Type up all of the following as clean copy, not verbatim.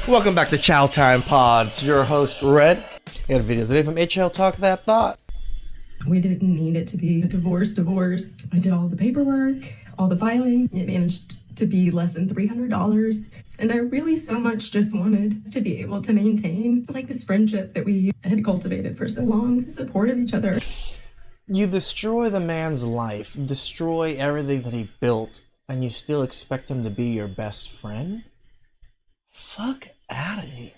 Welcome back to Chow Time Pods. Your host, Red. We got videos today from TalkThatHought. We didn't need it to be a divorce. I did all the paperwork, all the filing. It managed to be less than $300. And I really so much just wanted to be able to maintain like this friendship that we had cultivated for so long, support of each other. You destroy the man's life, destroy everything that he built, and you still expect him to be your best friend? Fuck out of here.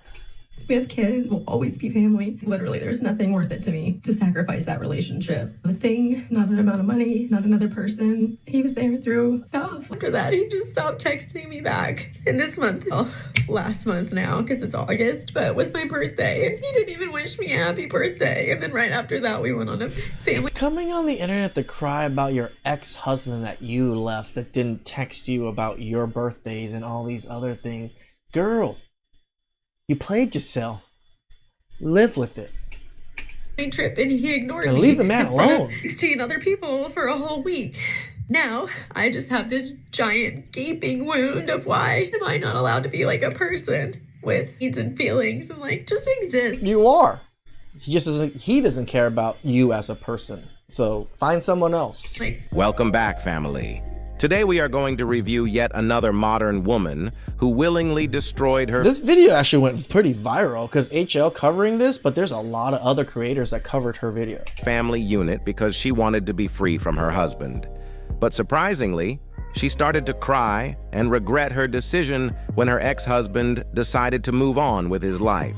We have kids, we'll always be family. Literally, there's nothing worth it to me to sacrifice that relationship. A thing, not an amount of money, not another person. He was there through stuff. After that, he just stopped texting me back. And this month, last month now, because it's August, but it was my birthday. And he didn't even wish me a happy birthday. And then right after that, we went on a family. Coming on the internet to cry about your ex-husband that you left, that didn't text you about your birthdays and all these other things. Girl, you played yourself. Live with it. Trip and he ignored me. And leave the man alone. 16 other people for a whole week. Now I just have this giant gaping wound of why am I not allowed to be like a person with needs and feelings and like just exist. You are. He doesn't care about you as a person. So find someone else. Welcome back, family. Today we are going to review yet another modern woman who willingly destroyed her. This video actually went pretty viral because HL covering this, but there's a lot of other creators that covered her video. Family unit because she wanted to be free from her husband. But surprisingly, she started to cry and regret her decision when her ex-husband decided to move on with his life.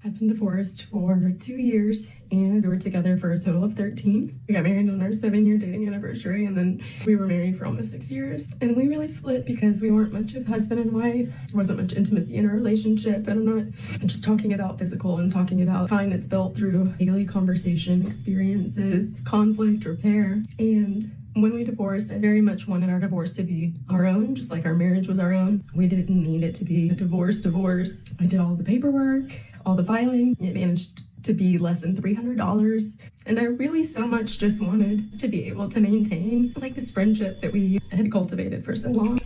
I've been divorced for 2 years and we were together for a total of 13. We got married on our 7-year dating anniversary and then we were married for almost 6 years. And we really split because we weren't much of husband and wife. There wasn't much intimacy in our relationship. And I'm just talking about physical and talking about kind that's built through daily conversation, experiences, conflict, repair. And when we divorced, I very much wanted our divorce to be our own, just like our marriage was our own. We didn't need it to be a divorce. I did all the paperwork, all the filing. It managed to be less than $300. And I really so much just wanted to be able to maintain like this friendship that we had cultivated for so long.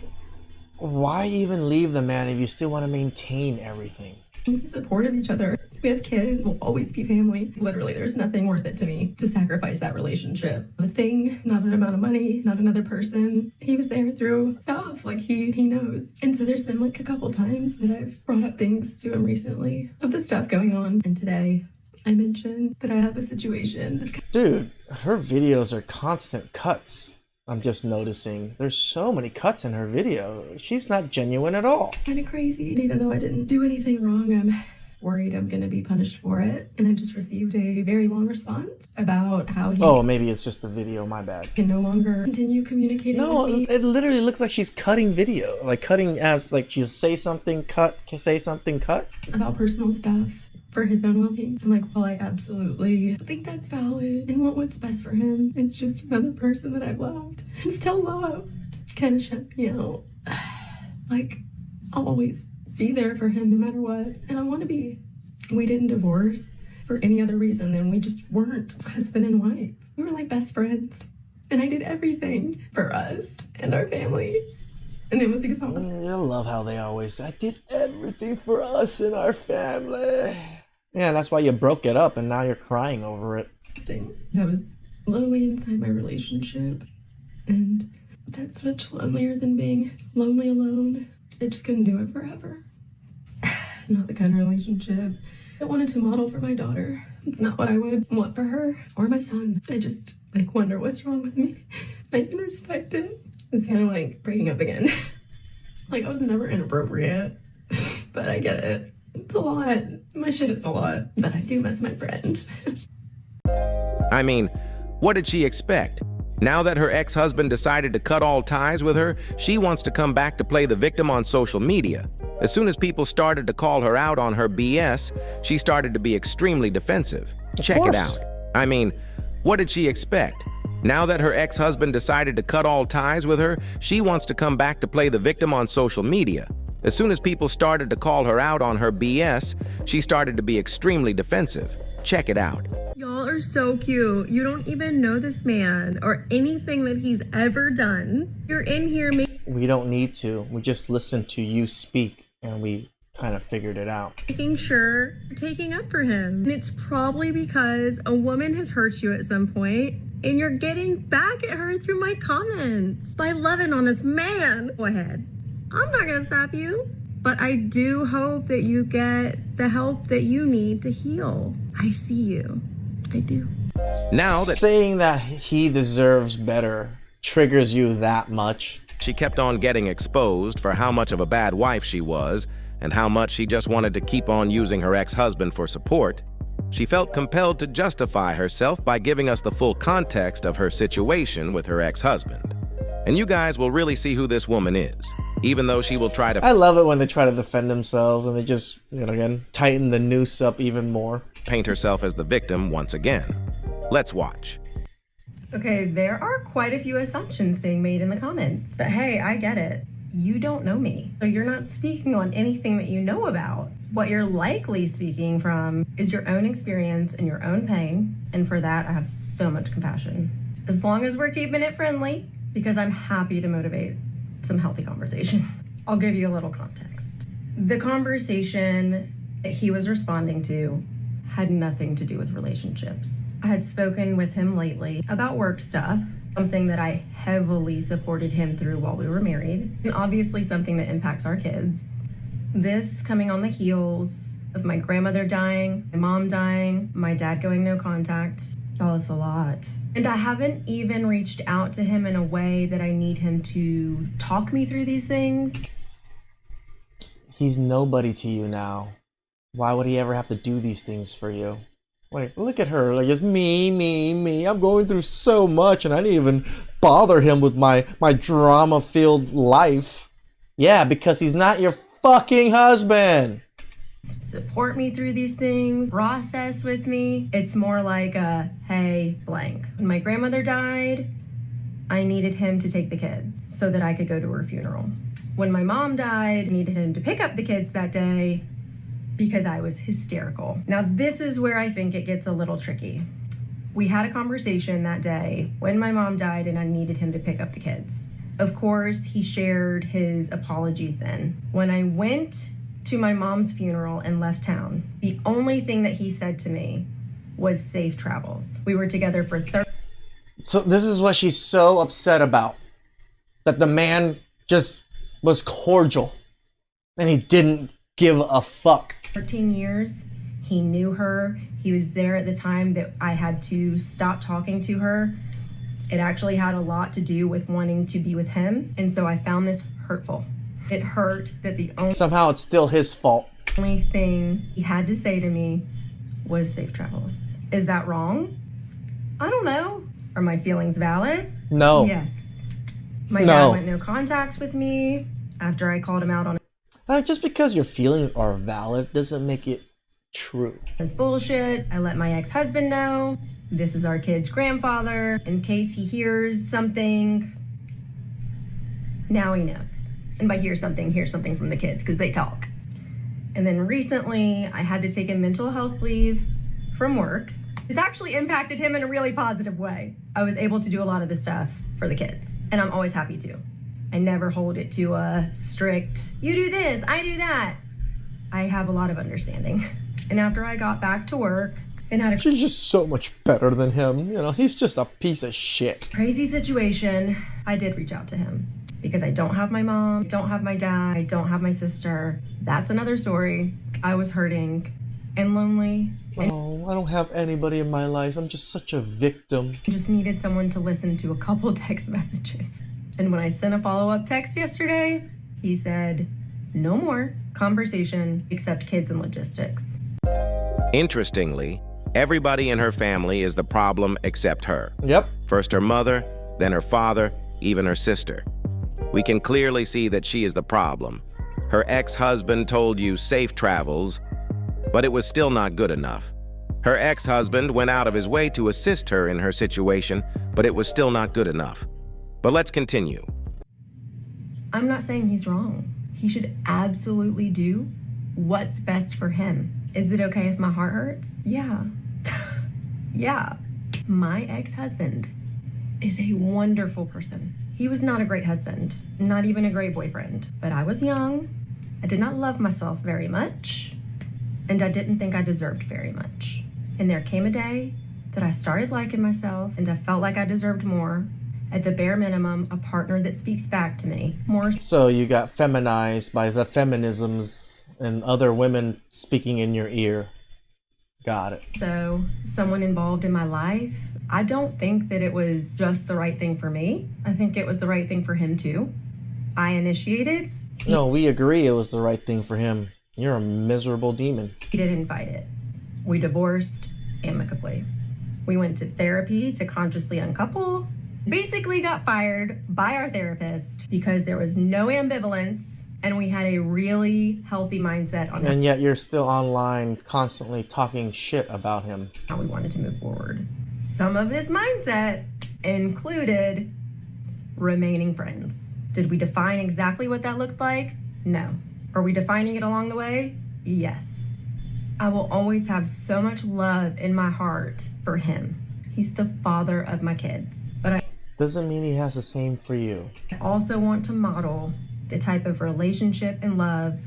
Why even leave the man if you still want to maintain everything? Support of each other. We have kids, we'll always be family. Literally, there's nothing worth it to me to sacrifice that relationship. A thing, not an amount of money, not another person. He was there through stuff, like he knows. And so there's been like a couple times that I've brought up things to him recently of the stuff going on. And today I mentioned that I have a situation. Dude, her videos are constant cuts. I'm just noticing there's so many cuts in her video. She's not genuine at all. Kind of crazy. Even though I didn't do anything wrong, I'm worried I'm going to be punished for it. And I just received a very long response about how he maybe it's just the video, my bad. Can no longer continue communicating No, with me. it literally looks like she's cutting video. Like cutting as like she'll say something, cut, say something, cut. About personal stuff for his own well-being. I'm like, well, I absolutely think that's valid and want what's best for him. It's just another person that I've loved and still love. Kind of shut me out. Like, I'll always be there for him no matter what. And I want to be. We didn't divorce for any other reason than we just weren't husband and wife. We were like best friends. And I did everything for us and our family. And it was exhausting. I love how they always say, I did everything for us and our family. Yeah, that's why you broke it up and now you're crying over it. I was lonely inside my relationship. And that's much lonelier than being lonely alone. I just couldn't do it forever. Not the kind of relationship I wanted to model for my daughter. It's not what I would want for her or my son. I just like wonder what's wrong with me. I can respect it. It's kind of like breaking up again. Like I was never inappropriate, but I get it. It's a lot. My shit is a lot, but I do miss my friend. I mean, what did she expect? Now that her ex-husband decided to cut all ties with her, she wants to come back to play the victim on social media. As soon as people started to call her out on her BS, she started to be extremely defensive. Check it out. I mean, what did she expect? Now that her ex-husband decided to cut all ties with her, she wants to come back to play the victim on social media. As soon as people started to call her out on her BS, she started to be extremely defensive. Check it out. Y'all are so cute. You don't even know this man or anything that he's ever done. You're in here making... We don't need to. We just listen to you speak and we kind of figured it out. Making sure you're taking up for him. And it's probably because a woman has hurt you at some point and you're getting back at her through my comments by loving on this man. Go ahead. I'm not gonna stop you, but I do hope that you get the help that you need to heal. I see you. I do. Now that Saying that he deserves better triggers you that much. she kept on getting exposed for how much of a bad wife she was and how much she just wanted to keep on using her ex-husband for support, she felt compelled to justify herself by giving us the full context of her situation with her ex-husband. And you guys will really see who this woman is, even though she will try to I love it when they try to defend themselves and they just, again, tighten the noose up even more. paint herself as the victim once again. Let's watch. Okay, there are quite a few assumptions being made in the comments. But hey, I get it. You don't know me. So you're not speaking on anything that you know about. What you're likely speaking from is your own experience and your own pain. And for that, I have so much compassion. As long as we're keeping it friendly, because I'm happy to motivate some healthy conversation. I'll give you a little context. The conversation that he was responding to had nothing to do with relationships. I had spoken with him lately about work stuff, something that I heavily supported him through while we were married, and obviously something that impacts our kids. This coming on the heels of my grandmother dying, my mom dying, my dad going no contact. Y'all, it's a lot. And I haven't even reached out to him in a way that I need him to talk me through these things. He's nobody to you now. Why would he ever have to do these things for you? Wait, look at her. Like, it's me. I'm going through so much and I didn't even bother him with my drama-filled life. Yeah, because he's not your fucking husband. Support me through these things, process with me. It's more like a, hey, blank. When my grandmother died, I needed him to take the kids so that I could go to her funeral. When my mom died, I needed him to pick up the kids that day because I was hysterical. Now, this is where I think it gets a little tricky. We had a conversation that day when my mom died and I needed him to pick up the kids. Of course, he shared his apologies then. When I went to my mom's funeral and left town, the only thing that he said to me was safe travels. We were together for So this is what she's so upset about. That the man just was cordial. And he didn't give a fuck. 13 years. He knew her. He was there at the time that I had to stop talking to her. It actually had a lot to do with wanting to be with him. And so I found this hurtful. It hurt that the Somehow it's still his fault. only thing he had to say to me was safe travels. Is that wrong? I don't know. Are my feelings valid? No. Yes. My dad went no contact with me after I called him out on Just because your feelings are valid doesn't make it true. it's bullshit. I let my ex-husband know. This is our kid's grandfather. In case he hears something, now he knows. And by hear something from the kids because they talk. And then recently, I had to take a mental health leave from work. It's actually impacted him in a really positive way. I was able to do a lot of this stuff for the kids, and I'm always happy to. I never hold it to a strict, you do this, I do that. I have a lot of understanding. And after I got back to work and had a She's just so much better than him. He's just a piece of shit. crazy situation, I did reach out to him. Because I don't have my mom, I don't have my dad, I don't have my sister. That's another story. I was hurting and lonely. Oh, I don't have anybody in my life. I'm just such a victim. I just needed someone to listen to a couple text messages. And when I sent a follow-up text yesterday, he said, no more conversation except kids and logistics. Interestingly, everybody in her family is the problem except her. Yep. First her mother, then her father, even her sister. We can clearly see that she is the problem. Her ex-husband told you safe travels, but it was still not good enough. Her ex-husband went out of his way to assist her in her situation, but it was still not good enough. But let's continue. I'm not saying he's wrong. He should absolutely do what's best for him. Is it okay if my heart hurts? Yeah. Yeah. My ex-husband is a wonderful person. He was not a great husband, not even a great boyfriend, but I was young I did not love myself very much, and I didn't think I deserved very much. And there came a day that I started liking myself, and I felt like I deserved more. At the bare minimum, a partner that speaks back to me more. So you got feminized by the feminisms and other women speaking in your ear. Got it. So someone involved in my life. I don't think that it was just the right thing for me. I think it was the right thing for him too. I initiated. No, we agree it was the right thing for him. You're a miserable demon. He didn't invite it. We divorced amicably. We went to therapy to consciously uncouple. Basically got fired by our therapist because there was no ambivalence and we had a really healthy mindset on And yet you're still online constantly talking shit about him. how we wanted to move forward. Some of this mindset included remaining friends. Did we define exactly what that looked like? No. Are we defining it along the way? Yes. I will always have so much love in my heart for him. He's the father of my kids. But I Doesn't mean he has the same for you. also want to model the type of relationship and love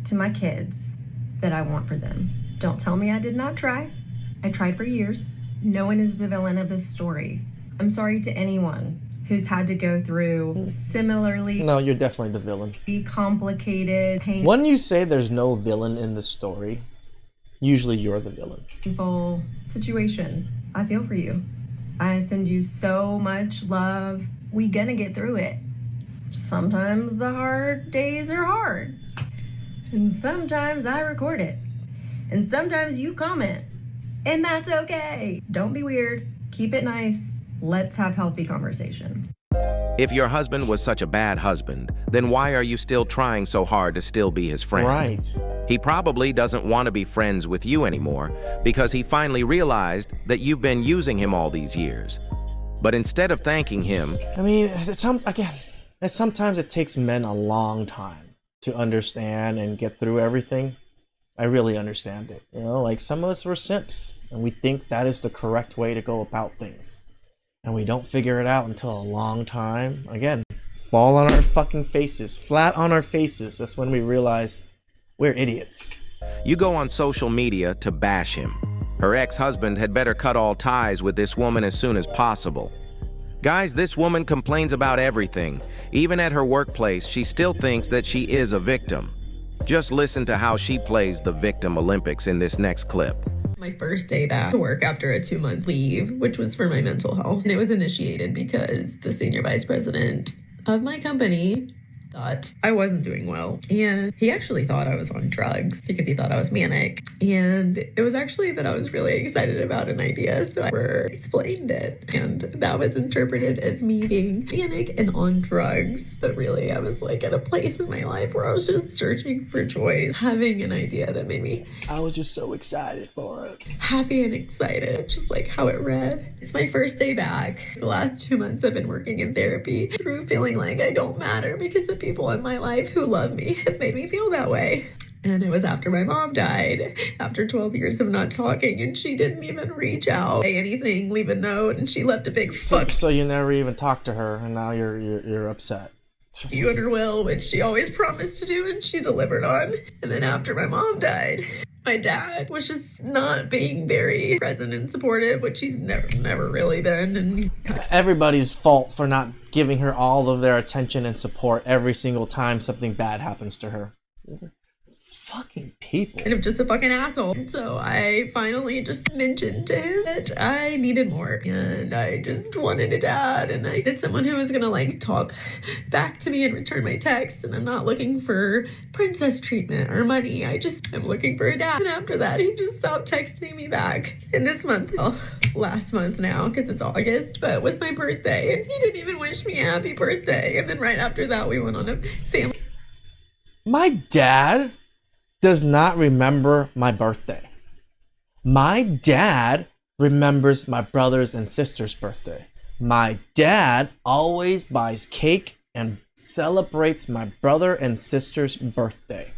to my kids that I want for them. Don't tell me I did not try. I tried for years. No one is the villain of this story. I'm sorry to anyone who's had to go through similarly No, you're definitely the villain. complicated, When you say there's no villain in the story, usually you're the villain. painful situation. I feel for you. I send you so much love. We gonna get through it. Sometimes the hard days are hard. And sometimes I record it. And sometimes you comment. And that's okay. Don't be weird. Keep it nice. Let's have healthy conversation. If your husband was such a bad husband, then why are you still trying so hard to still be his friend? Right. He probably doesn't want to be friends with you anymore because he finally realized that you've been using him all these years. But instead of thanking him, I mean, sometimes it takes men a long time to understand and get through everything. I really understand it. You know, like some of us were simps and we think that is the correct way to go about things. And we don't figure it out until a long time. Again, fall on our fucking faces, flat on our faces. That's when we realize we're idiots. you go on social media to bash him. Her ex-husband had better cut all ties with this woman as soon as possible. Guys, this woman complains about everything. Even at her workplace, she still thinks that she is a victim. Just listen to how she plays the victim Olympics in this next clip. My first day back to work after a 2-month leave, which was for my mental health. And it was initiated because the senior vice president of my company thought I wasn't doing well. And he actually thought I was on drugs because he thought I was manic. And it was actually that I was really excited about an idea. So I explained it. And that was interpreted as me being manic and on drugs. But really, I was like at a place in my life where I was just searching for joy, having an idea that made me I was just so excited for it. happy and excited, just like how it read. It's my first day back. The last 2 months I've been working in therapy through feeling like I don't matter because the people in my life who love me have made me feel that way. And it was after my mom died, after 12 years of not talking, and she didn't even reach out, say anything, leave a note, and she left a big fuck So you never even talked to her, and now you're upset. you in her will, which she always promised to do and she delivered on. And then after my mom died, my dad was just not being very present and supportive, which he's never really been. And Everybody's fault for not giving her all of their attention and support every single time something bad happens to her. Fucking people. kind of just a fucking asshole. So I finally just mentioned to him that I needed more and I just wanted a dad, and I needed someone who was gonna like talk back to me and return my texts. And I'm not looking for princess treatment or money. I just am looking for a dad. And after that, he just stopped texting me back. And this month, last month now, because it's August, but it was my birthday, and he didn't even wish me a happy birthday. And then right after that, we went on a family. My dad does not remember my birthday. My dad remembers my brothers and sisters' birthday. My dad always buys cake and celebrates my brother and sister's birthday.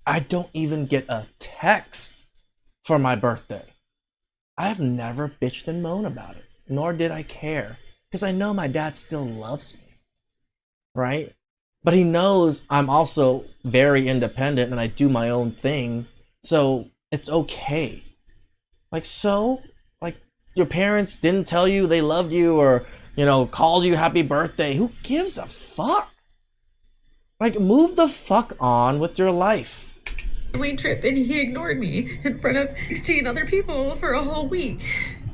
I don't even get a text for my birthday. I've never bitched and moaned about it, nor did I care, because I know my dad still loves me, right? But he knows I'm also very independent and I do my own thing. So it's okay. Like, so? Like, your parents didn't tell you they loved you or, called you happy birthday. Who gives a fuck? Like, move the fuck on with your life. Trip, and he ignored me in front of 16 other people for a whole week.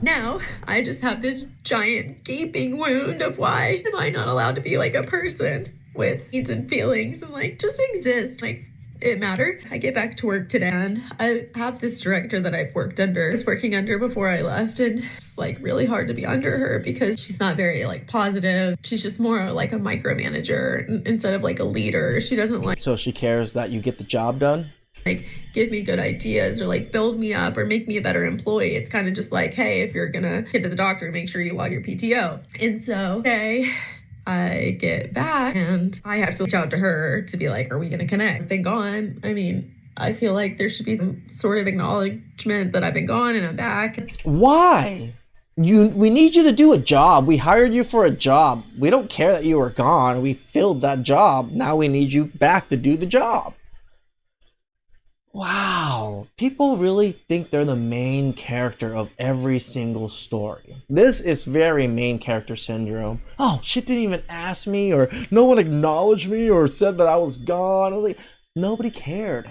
Now I just have this giant gaping wound of why am I not allowed to be like a person with needs and feelings and like just exist like it mattered. I get back to work today and I have this director that I've was working under before I left, and it's like really hard to be under her because she's not very like positive. She's just more like a micromanager instead of like a leader. She doesn't like, So she cares that you get the job done? like give me good ideas or like build me up or make me a better employee. It's kind of just like, hey, if you're gonna get to the doctor, make sure you log your PTO. And so today I get back and I have to reach out to her to be like, are we gonna connect? I've been gone. I mean, I feel like there should be some sort of acknowledgement that I've been gone and I'm back. Why? We need you to do a job. We hired you for a job. We don't care that you were gone. We filled that job. Now we need you back to do the job. Wow, people really think they're the main character of every single story. This is very main character syndrome. Oh, shit didn't even ask me, or no one acknowledged me, or said that I was gone. I was like, nobody cared.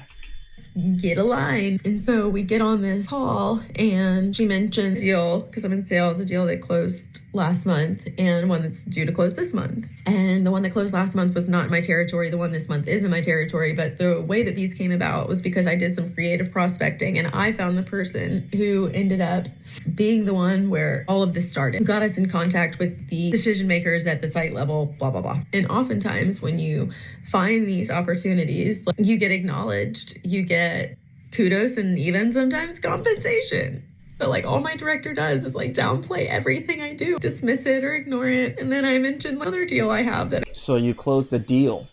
Get a line. And so we get on this call and she mentioned a deal, because I'm in sales, a deal that closed last month and one that's due to close this month. And the one that closed last month was not in my territory. The one this month is in my territory. But the way that these came about was because I did some creative prospecting and I found the person who ended up being the one where all of this started. Got us in contact with the decision makers at the site level, blah, blah, blah. And oftentimes when you find these opportunities, you get acknowledged, you get kudos and even sometimes compensation. But like all my director does is like downplay everything I do, dismiss it or ignore it. And then I mentioned another deal I have that. So you closed the deal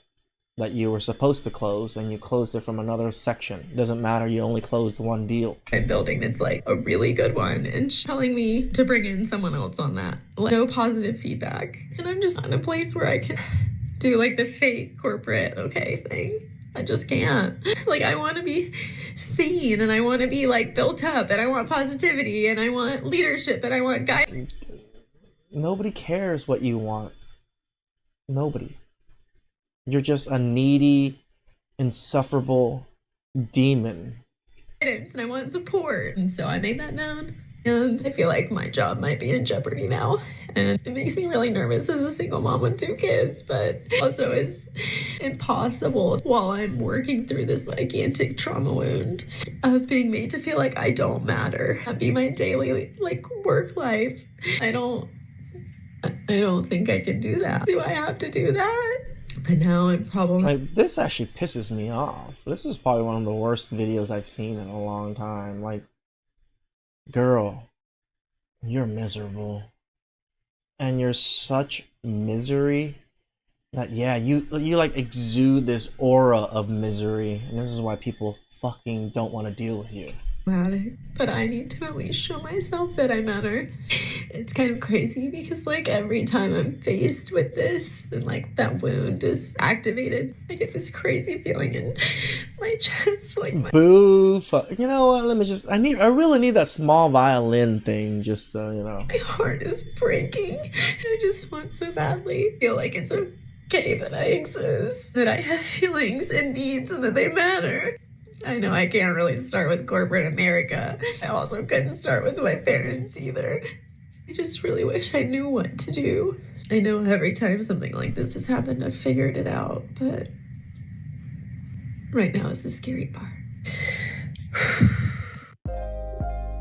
that you were supposed to close and you closed it from another section. It doesn't matter, you only closed one deal. I'm building that's like a really good one and she's telling me to bring in someone else on that. Like, no positive feedback. And I'm just in a place where I can do like the fake corporate okay thing. I just can't. Like, I want to be seen and I want to be like built up and I want positivity and I want leadership and I want guidance. Nobody cares what you want. Nobody. You're just a needy, insufferable demon. And I want support. And so I made that known. And I feel like my job might be in jeopardy now. And it makes me really nervous as a single mom with 2 kids, but also is impossible while I'm working through this gigantic trauma wound of being made to feel like I don't matter. That be my daily work life. I don't think I can do that. Do I have to do that? But now I'm probably this actually pisses me off. This is probably one of the worst videos I've seen in a long time. Like, girl, you're miserable. And you're such misery that, yeah, you exude this aura of misery. And this is why people fucking don't want to deal with you. matter, but I need to at least show myself that I matter. It's kind of crazy because every time I'm faced with this and that wound is activated, I get this crazy feeling in my chest, boo. You know what? I really need that small violin thing just so my heart is breaking. I just want so badly feel like it's okay that I exist, that I have feelings and needs and that they matter. I know I can't really start with corporate America. I also couldn't start with my parents either. I just really wish I knew what to do. I know every time something like this has happened, I've figured it out, but right now is the scary part.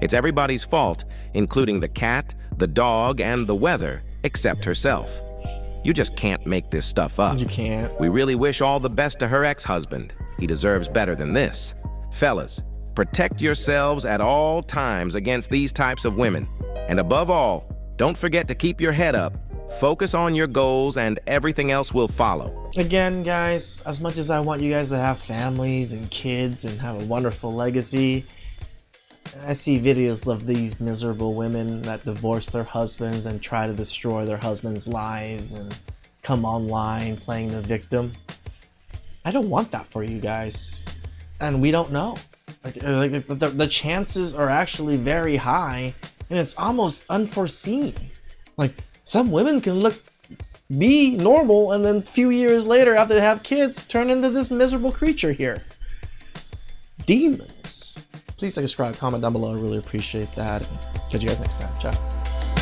It's everybody's fault, including the cat, the dog, and the weather, except herself. You just can't make this stuff up. You can't. We really wish all the best to her ex-husband. He deserves better than this. Fellas, protect yourselves at all times against these types of women. And above all, don't forget to keep your head up, focus on your goals, and everything else will follow. Again, guys, as much as I want you guys to have families and kids and have a wonderful legacy, I see videos of these miserable women that divorce their husbands and try to destroy their husbands' lives and come online playing the victim. I don't want that for you guys. And we don't know. The chances are actually very high, and it's almost unforeseen. Like, some women can be normal, and then a few years later, after they have kids, turn into this miserable creature here. Demons. Please like, subscribe, comment down below. I really appreciate that. And catch you guys next time. Ciao.